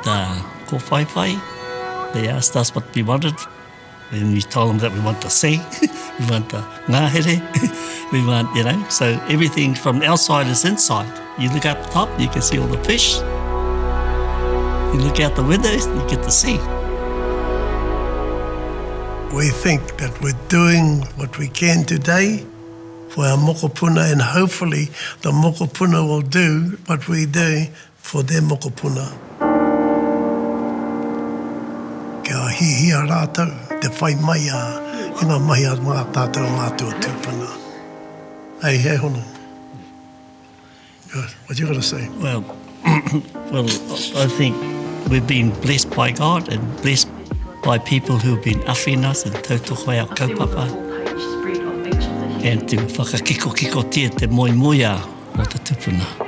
ko whaiwhai. They asked us what we wanted, and we told them that we want the sea, we want the ngahere, we want, you know, so everything from outside is inside. You look up top, you can see all the fish. You look out the windows, you get to see. We think that we're doing what we can today for our mokopuna, and hopefully the mokopuna will do what we do for their mokopuna. Kia hihia rātou, te whai mai inga mahi a mga tātou mātua tūpuna. Hey, hono. Good. What you got to say? Well, I think we've been blessed by God and blessed by people who've been awhinas and tautohoi our kaupapa. And te whakakiko tia te moi moia o te tupuna.